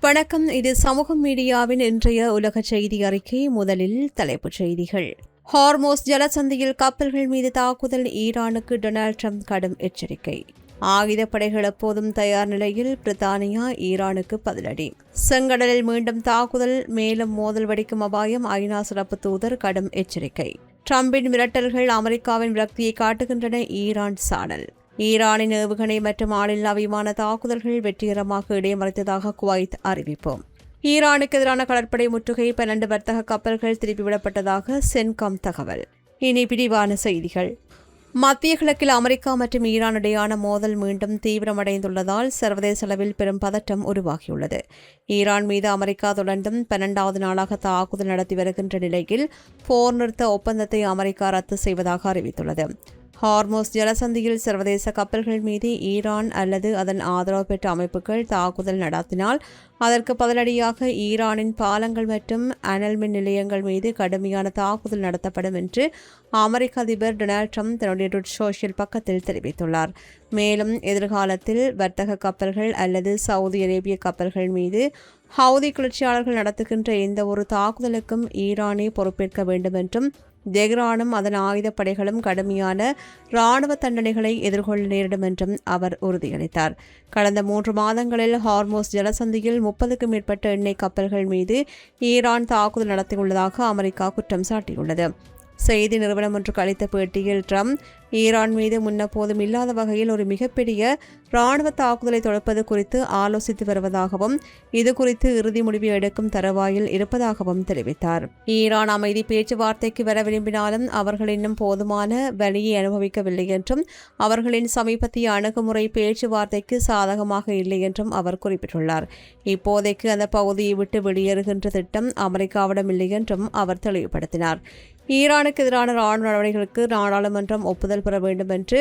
வணக்கம். இது சமூக மீடியாவின் இன்றைய உலக செய்தி அறிக்கை. முதலில் தலைப்புச் செய்திகள். ஹார்மோஸ் ஜலசந்தியில் கப்பல்கள் மீது தாக்குதல், ஈரானுக்கு டொனால்ட் ட்ரம்ப் கடும் எச்சரிக்கை. ஆயுதப்படைகள் எப்போதும் தயார் நிலையில், பிரித்தானியா ஈரானுக்கு பதிலடி. செங்கடலில் மீண்டும் தாக்குதல், மேலும் மோதல் வெடிக்கும் அபாயம், ஐநா சிறப்பு தூதர் கடும் எச்சரிக்கை. ட்ரம்பின் மிரட்டல்கள் அமெரிக்காவின் விரக்தியை காட்டுகின்றன, ஈரான் சாடல். ஈரானின் ஏவுகணை மற்றும் ஆளில்லா விமான தாக்குதல்கள் வெற்றிகரமாக இடைமறித்ததாக குவைத் அறிவிப்பு. ஈரானுக்கு எதிரான கடற்படை முற்றுகை, 12 வர்த்தக கப்பல்கள் திருப்பிவிடப்பட்டதாக சென்காம் தகவல். இனி விரிவான செய்திகள். மத்திய கிழக்கில் அமெரிக்கா மற்றும் ஈரான் இடையான மோதல் மீண்டும் தீவிரமடைந்துள்ளதால் சர்வதேச அளவில் பெரும் பதட்டம் உருவாகியுள்ளது. ஈரான் மீது அமெரிக்கா தொடர்ந்தும் 12வது நாளாக தாக்குதல் நடத்தி வருகின்ற நிலையில் போர் நிறுத்த ஒப்பந்தத்தை அமெரிக்கா ரத்து செய்வதாக அறிவித்துள்ளது. ஹார்மோஸ் ஜலசந்தியில் சர்வதேச கப்பல்கள் மீது ஈரான் அல்லது அதன் ஆதரவு பெற்ற அமைப்புகள் தாக்குதல் நடத்தினால் அதற்கு பதிலடியாக ஈரானின் பாலங்கள் மற்றும் அனல் மின் நிலையங்கள் மீது கடுமையான தாக்குதல் நடத்தப்படும் என்று அமெரிக்க அதிபர் டொனால்ட் ட்ரம்ப் தன்னுடைய ட்ரூத் சோஷியல் பக்கத்தில் தெரிவித்துள்ளார். மேலும் எதிர்காலத்தில் வர்த்தக கப்பல்கள் அல்லது சவுதி அரேபிய கப்பல்கள் மீது ஹவுதி கிளர்ச்சியாளர்கள் நடத்துகின்ற எந்த ஒரு தாக்குதலுக்கும் ஈரானே பொறுப்பேற்க வேண்டும் என்றும் தெஹ்ரானும் அதன் ஆயுதப்படைகளும் கடுமையான இராணுவ தண்டனைகளை எதிர்கொள்ள நேரிடும் என்றும் அவர் உறுதியளித்தார். கடந்த 3 மாதங்களில் ஹார்மோஸ் ஜலசந்தியில் 30க்கும் மேற்பட்ட எண்ணெய் கப்பல்கள் மீது ஈரான் தாக்குதல் நடத்தியுள்ளதாக அமெரிக்கா குற்றம் சாட்டியுள்ளது. செய்தி நிறுவனம் ஒன்றுக்கு அளித்த பேட்டியில் ட்ரம்ப் ஈரான் மீது முன்னபோதும் இல்லாத வகையில் ஒரு மிகப்பெரிய இராணுவ தாக்குதலை தொடுப்பது குறித்து ஆலோசித்து வருவதாகவும் இது குறித்து இறுதி முடிவை எடுக்கும் தருவாயில் இருப்பதாகவும் தெரிவித்தார். ஈரான் அமைதி பேச்சுவார்த்தைக்கு வர விரும்பினாலும் அவர்கள் இன்னும் போதுமான வலியை அனுபவிக்கவில்லை என்றும் அவர்களின் சமீபத்திய அணுகுமுறை பேச்சுவார்த்தைக்கு சாதகமாக இல்லை என்றும் அவர் குறிப்பிட்டுள்ளார். இப்போதைக்கு அந்த பகுதியை விட்டு வெளியேறுகின்ற திட்டம் அமெரிக்காவிடம் இல்லை என்றும் அவர் தெளிவுபடுத்தினார். ஈரானுக்கு எதிரான ராணுவ நடவடிக்கைகளுக்கு நாடாளுமன்றம் ஒப்புதல் பெற வேண்டும் என்று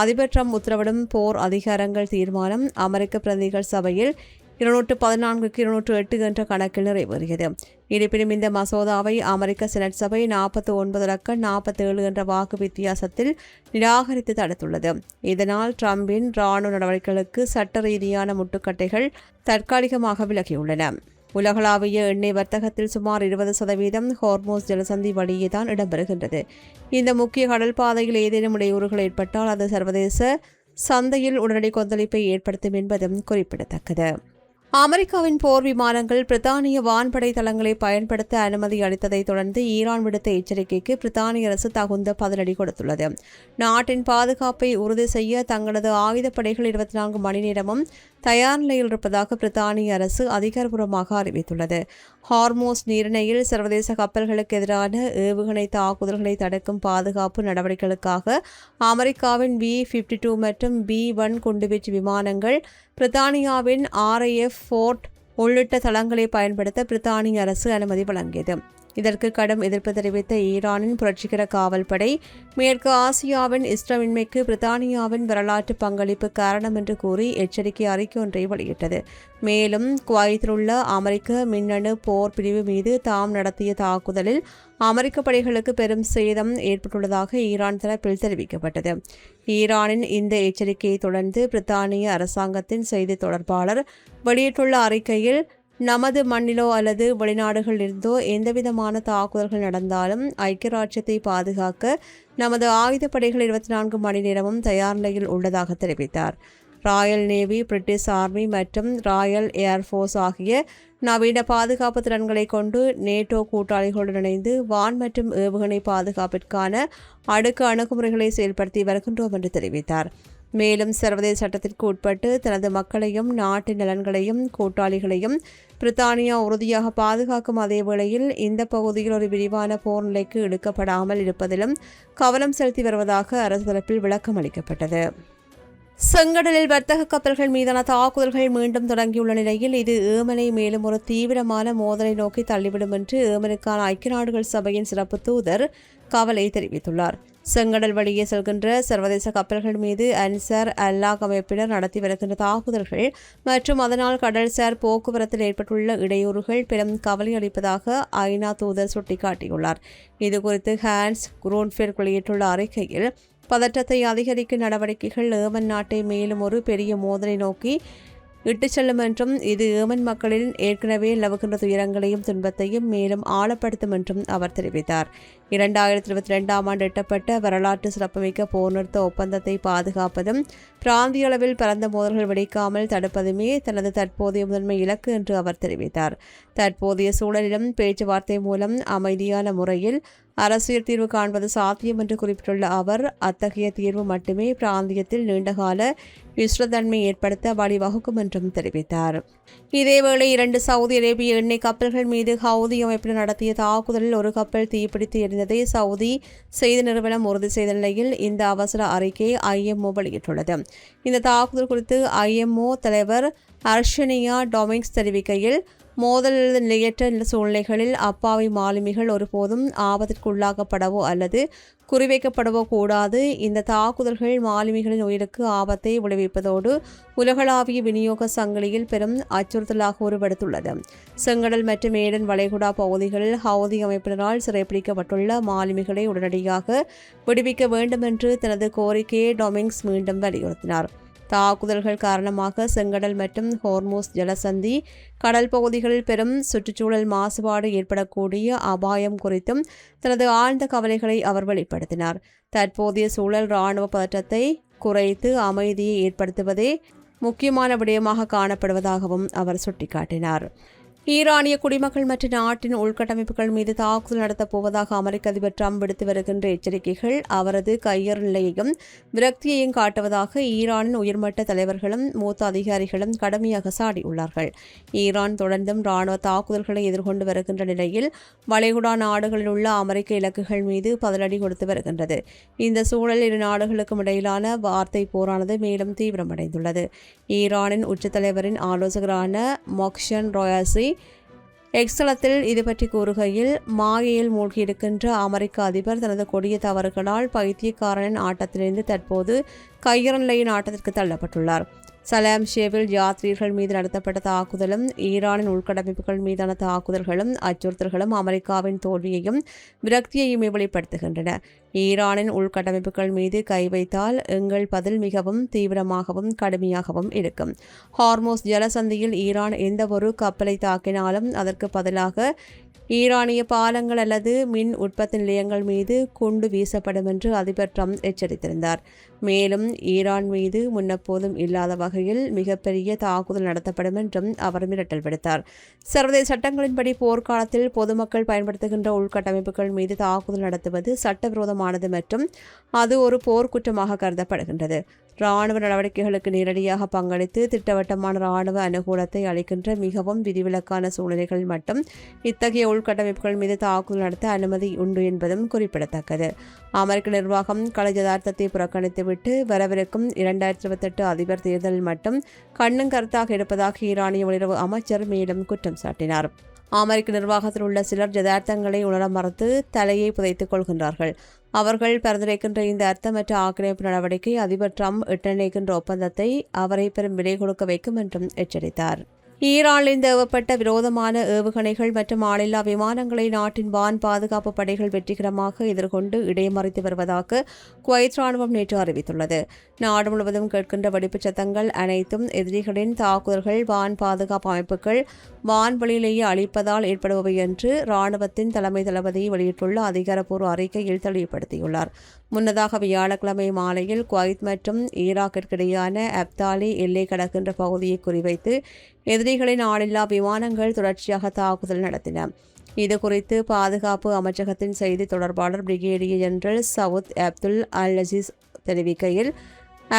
அதிபர் ட்ரம்ப் உத்தரவிடும் போர் அதிகாரங்கள் தீர்மானம் அமெரிக்க பிரதிநிதிகள் சபையில் 214க்கு 208 என்ற கணக்கில் நிறைவேறியது. இருப்பினும் இந்த மசோதாவை அமெரிக்க செனட் சபை 49-47 என்ற வாக்கு வித்தியாசத்தில் நிராகரித்து தடுத்துள்ளது. இதனால் ட்ரம்பின் ராணுவ நடவடிக்கைகளுக்கு சட்ட ரீதியான முட்டுக்கட்டைகள் தற்காலிகமாக விலகியுள்ளன. உலகளாவிய எண்ணெய் வர்த்தகத்தில் சுமார் 20% ஹார்மோஸ் ஜலசந்தி வழியே தான் இடம்பெறுகின்றது. இந்த முக்கிய கடல் பாதையில் ஏதேனும் இடையூறுகள் ஏற்பட்டால் அது சர்வதேச சந்தையில் உடனடி கொந்தளிப்பை ஏற்படுத்தும் என்பதும் குறிப்பிடத்தக்கது. அமெரிக்காவின் போர் விமானங்கள் பிரித்தானிய வான்படை தளங்களை பயன்படுத்த அனுமதி அளித்ததைத் தொடர்ந்து ஈரான் விடுத்த எச்சரிக்கைக்கு பிரித்தானிய அரசு தகுந்த பதிலடி கொடுத்துள்ளது. நாட்டின் பாதுகாப்பை உறுதி செய்ய தங்களது ஆயுதப்படைகள் 24 மணி நேரமும் தயார் நிலையில் இருப்பதாக பிரித்தானிய அரசு அதிகாரப்பூர்வமாக அறிவித்துள்ளது. ஹார்மோஸ் நீரிணையில் சர்வதேச கப்பல்களுக்கு எதிரான ஏவுகணை தாக்குதல்களை தடுக்கும் பாதுகாப்பு நடவடிக்கைகளுக்காக அமெரிக்காவின் B-52 மற்றும் B-1 குண்டுவீச்சு விமானங்கள் பிரித்தானியாவின் RAF ஃபோர்ட் உள்ளிட்ட தளங்களை பயன்படுத்த பிரித்தானிய அரசு அனுமதி வழங்கியது. இதற்கு கடும் எதிர்ப்பு தெரிவித்த ஈரானின் புரட்சிகர காவல்படை மேற்கு ஆசியாவின் இஸ்லாமின்மைக்கு பிரித்தானியாவின் வரலாற்று பங்களிப்பு காரணம் என்று கூறி எச்சரிக்கை அறிக்கை ஒன்றை வெளியிட்டது. மேலும் குவைத்தில் உள்ள அமெரிக்க மின்னணு போர் பிரிவு மீது தாம் நடத்திய தாக்குதலில் அமெரிக்க படைகளுக்கு பெரும் சேதம் ஏற்பட்டுள்ளதாக ஈரான் தரப்பில் தெரிவிக்கப்பட்டது. ஈரானின் இந்த எச்சரிக்கையை தொடர்ந்து பிரித்தானிய அரசாங்கத்தின் செய்தி தொடர்பாளர் வெளியிட்டுள்ள அறிக்கையில், நமது மண்ணிலோ அல்லது வெளிநாடுகளிலிருந்தோ எந்தவிதமான தாக்குதல்கள் நடந்தாலும் ஐக்கிய ராஜ்யத்தை பாதுகாக்க நமது ஆயுதப்படைகள் 24 மணி நேரமும் தயார் நிலையில் உள்ளதாக தெரிவித்தார். ராயல் நேவி, பிரிட்டிஷ் ஆர்மி மற்றும் ராயல் ஏர்ஃபோர்ஸ் ஆகிய நவீன பாதுகாப்பு திறன்களை கொண்டு நேட்டோ கூட்டாளிகளுடன் இணைந்து வான் மற்றும் ஏவுகணை பாதுகாப்பிற்கான அடுக்கு அணுகுமுறைகளை செயல்படுத்தி வருகின்றோம் என்று தெரிவித்தார். மேலும் சர்வதேச சட்டத்திற்கு உட்பட்டு தனது மக்களையும் நாட்டின் நலன்களையும் கூட்டாளிகளையும் பிரித்தானியா உறுதியாக பாதுகாக்கும் அதே வேளையில் இந்த பகுதியில் ஒரு விரிவான போர் நிலைக்கு இழுக்கப்படாமல் இருப்பதிலும் கவனம் செலுத்தி வருவதாக அரசு தரப்பில் விளக்கம் அளிக்கப்பட்டது. செங்கடலில் வர்த்தக கப்பல்கள் மீதான தாக்குதல்கள் மீண்டும் தொடங்கியுள்ள நிலையில் இது ஏமனை மேலும் ஒரு தீவிரமான மோதலை நோக்கி தள்ளிவிடும் என்று ஏமனுக்கான ஐக்கிய நாடுகள் சபையின் சிறப்பு தூதர் கவலை தெரிவித்துள்ளார். செங்கடல் வழியே செல்கின்ற சர்வதேச கப்பல்கள் மீது அன்சார் அல்லாஹ் அமைப்பினர் நடத்தி வருகின்ற தாக்குதல்கள் மற்றும் அதனால் கடல்சார் போக்குவரத்தில் ஏற்பட்டுள்ள இடையூறுகள் பெரும் கவலை அளிப்பதாக ஐநா தூதர் சுட்டிக்காட்டியுள்ளார். இதுகுறித்து ஹான்ஸ் குரோன்ஃபெர்க் வெளியிட்டுள்ள அறிக்கையில், பதற்றத்தை அதிகரிக்கும் நடவடிக்கைகள் ஏமன் நாட்டை மேலும் ஒரு பெரிய மோதலை நோக்கி இட்டுச் செல்லும் என்றும் இது ஏமன் மக்களின் ஏற்கனவே நிலவுகின்ற துயரங்களையும் துன்பத்தையும் மேலும் ஆழப்படுத்தும் என்றும் அவர் தெரிவித்தார். 2022ஆம் ஆண்டு எட்டப்பட்ட வரலாற்று சிறப்புமிக்க போர் நிறுத்த ஒப்பந்தத்தை பாதுகாப்பதும் பிராந்திய அளவில் பரந்த மோதல்கள் வெடிக்காமல் தடுப்பதுமே தனது தற்போதைய முதன்மை இலக்கு என்று அவர் தெரிவித்தார். தற்போதைய சூழலிலும் பேச்சுவார்த்தை மூலம் அமைதியான முறையில் அரசியல் தீர்வு காண்பது சாத்தியம் என்று குறிப்பிட்டுள்ள அவர், அத்தகைய தீர்வு மட்டுமே பிராந்தியத்தில் நீண்டகால விஸ்ரத்தன்மை ஏற்படுத்த வழிவகுக்கும் என்றும் தெரிவித்தார். இதேவேளை 2 சவுதி அரேபிய எண்ணெய் கப்பல்கள் மீது ஹவுதி அமைப்பினர் நடத்திய தாக்குதலில் ஒரு கப்பல் தீப்பிடித்து எரிந்ததை சவுதி செய்தி நிறுவனம் உறுதி செய்த நிலையில் இந்த அவசர அறிக்கையை IMO வெளியிட்டுள்ளது. இந்த தாக்குதல் குறித்து IMO தலைவர் அர்ஷனியா டொமிங்ஸ் தெரிவிக்கையில், மோதல் நிலையற்ற சூழ்நிலைகளில் அப்பாவி மாலுமிகள் ஒருபோதும் ஆபத்திற்குள்ளாக்கப்படவோ அல்லது குறிவைக்கப்படவோ கூடாது. இந்த தாக்குதல்கள் மாலுமிகளின் உயிருக்கு ஆபத்தை விளைவிப்பதோடு உலகளாவிய விநியோக சங்கிலியில் பெரும் அச்சுறுத்தலாக உருவெடுத்துள்ளது. செங்கடல் மற்றும் ஏடன் வளைகுடா பகுதிகளில் ஹவுதி அமைப்பினரால் சிறைப்பிடிக்கப்பட்டுள்ள மாலுமிகளை உடனடியாக விடுவிக்க வேண்டும் என்று தனது கோரிக்கையை டொமிங்ஸ் மீண்டும் வலியுறுத்தினார். தாக்குதல்கள் காரணமாக செங்கடல் மற்றும் ஹோர்மூஸ் ஜலசந்தி கடல் பகுதிகளில் பெரும் சுற்றுச்சூழல் மாசுபாடு ஏற்படக்கூடிய அபாயம் குறித்தும் தனது ஆழ்ந்த கவலைகளை அவர் வெளிப்படுத்தினார். தற்போதைய சூழல் இராணுவ பதற்றத்தை குறைத்து அமைதியை ஏற்படுத்துவதே முக்கியமான விடயமாக காணப்படுவதாகவும் அவர் சுட்டிக்காட்டினார். ஈரானிய குடிமக்கள் மற்றும் நாட்டின் உள்கட்டமைப்புகள் மீது தாக்குதல் நடத்தப் போவதாக அமெரிக்க அதிபர் ட்ரம்ப் விடுத்து வருகின்ற எச்சரிக்கைகள் அவரது கையறு நிலையையும் விரக்தியையும் காட்டுவதாக ஈரானின் உயர்மட்ட தலைவர்களும் மூத்த அதிகாரிகளும் கடுமையாக சாடியுள்ளார்கள். ஈரான் தொடர்ந்தும் இராணுவ தாக்குதல்களை எதிர்கொண்டு வருகின்ற நிலையில் வளைகுடா நாடுகளில் உள்ள அமெரிக்க இலக்குகள் மீது பதிலடி கொடுத்து வருகின்றது. இந்த சூழலில் இரு நாடுகளுக்கும் இடையிலான வார்த்தை போரானது மேலும் தீவிரமடைந்துள்ளது. ஈரானின் உச்சத்தலைவரின் ஆலோசகரான மொக்ஷன் ரோயாசி எக்ஸலத்தில் இதுபற்றி கூறுகையில், மாயையில் மூழ்கியிருக்கின்ற அமெரிக்க அதிபர் தனது கொடிய தவறுகளால் பைத்தியக்காரனின் ஆட்டத்திலிருந்து தற்போது கையறு நிலையின் ஆட்டத்திற்கு தள்ளப்பட்டுள்ளார். சலாம் ஷேவில் யாத்ரீர்கள் மீது நடத்தப்பட்ட தாக்குதலும் ஈரானின் உள்கட்டமைப்புகள் மீதான தாக்குதல்களும் அச்சுறுத்தல்களும் அமெரிக்காவின் தோல்வியையும் விரக்தியையுமே வெளிப்படுத்துகின்றன. ஈரானின் உள்கட்டமைப்புகள் மீது கை வைத்தால் எங்கள் பதில் மிகவும் தீவிரமாகவும் கடுமையாகவும் இருக்கும். ஹார்மோஸ் ஜலசந்தியில் ஈரான் எந்தவொரு கப்பலை தாக்கினாலும் அதற்கு பதிலாக ஈரானிய பாலங்கள் அல்லது மின் உற்பத்தி நிலையங்கள் மீது குண்டு வீசப்படும் என்று அதிபர் ட்ரம்ப் எச்சரித்திருந்தார். மேலும் ஈரான் மீது முன்னெப்போதும் இல்லாத வகையில் மிகப்பெரிய தாக்குதல் நடத்தப்படும் என்றும் அவர் மிரட்டல் விடுத்தார். சர்வதேச சட்டங்களின்படி போர்க்காலத்தில் பொதுமக்கள் பயன்படுத்துகின்ற உள்கட்டமைப்புகள் மீது தாக்குதல் நடத்துவது சட்டவிரோதமானது மற்றும் அது ஒரு போர்க்குற்றமாக கருதப்படுகின்றது. இராணுவ நடவடிக்கைகளுக்கு நேரடியாக பங்களித்து திட்டவட்டமான இராணுவ அனுகூலத்தை அளிக்கின்ற மிகவும் விதிவிலக்கான சூழ்நிலைகள் மட்டும் இத்தகைய உள்கட்டமைப்புகள் மீது தாக்குதல் நடத்த அனுமதி உண்டு என்பதும் குறிப்பிடத்தக்கது. அமெரிக்க நிர்வாகம் கள யதார்த்தத்தை புறக்கணித்துவிட்டு வரவிருக்கும் 2028 அதிபர் தேர்தலில் மட்டும் கண்ணும் கருத்தாக இருப்பதாக ஈரானிய வெளியுறவு அமைச்சர் மேலும் குற்றம் சாட்டினார். அமெரிக்க நிர்வாகத்தில் உள்ள சிலர் யதார்த்தங்களை உணர மறுத்து தலையை புதைத்துக் கொள்கின்றார்கள். அவர்கள் பரிந்துரைக்கின்ற இந்த அர்த்தமற்ற ஆக்கிரமிப்பு நடவடிக்கை அதிபர் ட்ரம்ப் எட்டணிக்கின்ற ஒப்பந்தத்தை அவரை பெரும் விலை கொடுக்க வைக்கும் என்றும் எச்சரித்தார். ஈரானில் ஏவப்பட்ட விரோதமான ஏவுகணைகள் மற்றும் ஆளில்லா விமானங்களை நாட்டின் வான் பாதுகாப்பு படைகள் வெற்றிகரமாக எதிர்கொண்டு இடைமறித்து வருவதாக குவைத் ராணுவம் நேற்று அறிவித்துள்ளது. நாடு முழுவதும் கேட்கின்ற வெடிப்புச் சத்தங்கள் அனைத்தும் எதிரிகளின் தாக்குதல்கள் வான் பாதுகாப்பு அமைப்புகள் வான்வெளியிலேயே அழிப்பதால் ஏற்படுபவை என்று ராணுவத்தின் தலைமை தளபதி வெளியிட்டுள்ள அதிகாரப்பூர்வ அறிக்கையில் தெளிவுபடுத்தியுள்ளார். முன்னதாக வியாழக்கிழமை மாலையில் குவைத் மற்றும் ஈராக்கிற்கிடையான அப்தாலி எல்லை கடக்கின்ற பகுதியை குறிவைத்து எதிரிகளின் ஆளில்லா விமானங்கள் தொடர்ச்சியாக தாக்குதல் நடத்தின. இதுகுறித்து பாதுகாப்பு அமைச்சகத்தின் செய்தி தொடர்பாளர் பிரிகேடியர் ஜெனரல் சவுத் அப்துல் அல் அசீஸ் தெரிவிக்கையில்,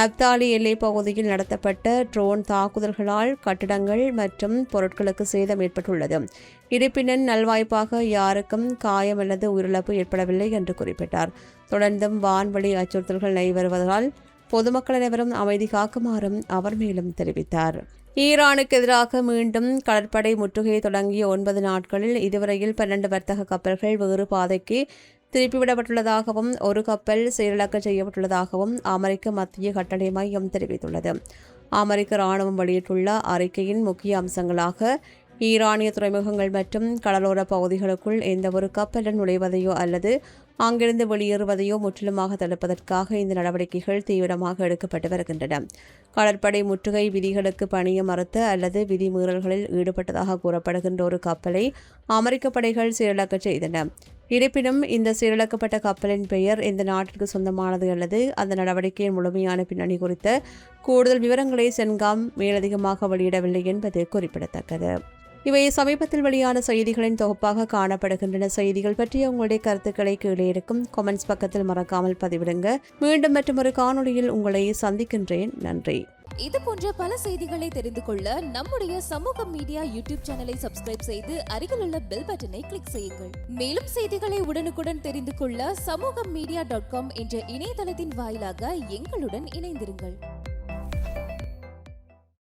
அப்தாலி எல்லை பகுதியில் நடத்தப்பட்ட ட்ரோன் தாக்குதல்களால் கட்டிடங்கள் மற்றும் பொருட்களுக்கு சேதம் ஏற்பட்டுள்ளது. இருப்பினும் நல்வாய்ப்பாக யாருக்கும் காயம் அல்லது உயிரிழப்பு ஏற்படவில்லை என்று குறிப்பிட்டார். தொடர்ந்தும் வான்வழி அச்சுறுத்தல்கள் நடைபெறுவதால் பொதுமக்கள் அனைவரும் அமைதி காக்குமாறும் அவர் மேலும் தெரிவித்தார். ஈரானுக்கு எதிராக மீண்டும் கடற்படை முற்றுகையை தொடங்கிய 9 நாட்களில் இதுவரையில் 12 வர்த்தக கப்பல்கள் வேறு பாதைக்கு திருப்பிவிடப்பட்டுள்ளதாகவும் ஒரு கப்பல் செயலிழக்க செய்யப்பட்டுள்ளதாகவும் அமெரிக்க மத்திய கட்டளை மையம் தெரிவித்துள்ளது. அமெரிக்க இராணுவம் வெளியிட்டுள்ள அறிக்கையின் முக்கிய அம்சங்களாக ஈரானிய துறைமுகங்கள் மற்றும் கடலோர பகுதிகளுக்குள் எந்தவொரு கப்பலுடன் நுழைவதையோ அல்லது அங்கிருந்து வெளியேறுவதையோ முற்றிலுமாக தடுப்பதற்காக இந்த நடவடிக்கைகள் தீவிரமாக எடுக்கப்பட்டு வருகின்றன. கடற்படை முற்றுகை விதிகளுக்கு பணிய மறுத்த அல்லது விதிமீறல்களில் ஈடுபட்டதாக கூறப்படுகின்ற ஒரு கப்பலை அமெரிக்க படைகள் சீரழக்கச் செய்தன. இருப்பினும் இந்த சீரழக்கப்பட்ட கப்பலின் பெயர் எந்த நாட்டிற்கு சொந்தமானது அல்லது அந்த நடவடிக்கையின் முழுமையான பின்னணி குறித்த கூடுதல் விவரங்களை சென்காம் மேலதிகமாக வெளியிடவில்லை என்பது குறிப்பிடத்தக்கது. இவை சமீபத்தில் வெளியான செய்திகளின் தொகுப்பாக காணப்படுகின்றன. செய்திகள் பற்றிய உங்களுடைய கருத்துக்களை கீழே இருக்கும் கமெண்ட்ஸ் பக்கத்தில் மறக்காமல் பதிவிடுங்க. மீண்டும் மற்றொரு காணொளியில் உங்களை சந்திக்கின்றேன். நன்றி. இது போன்ற பல செய்திகளை தெரிந்து கொள்ள நம்முடைய சமூக மீடியா யூடியூப் சேனலை சப்ஸ்கிரைப் செய்து அருகிலுள்ள பெல் பட்டனை கிளிக் செய்யுங்கள். மேலும் செய்திகளை உடனுக்குடன் தெரிந்து கொள்ள சமூகமீடியா.com என்ற இணையதளத்தின் வாயிலாக எங்களுடன் இணைந்திருங்கள்.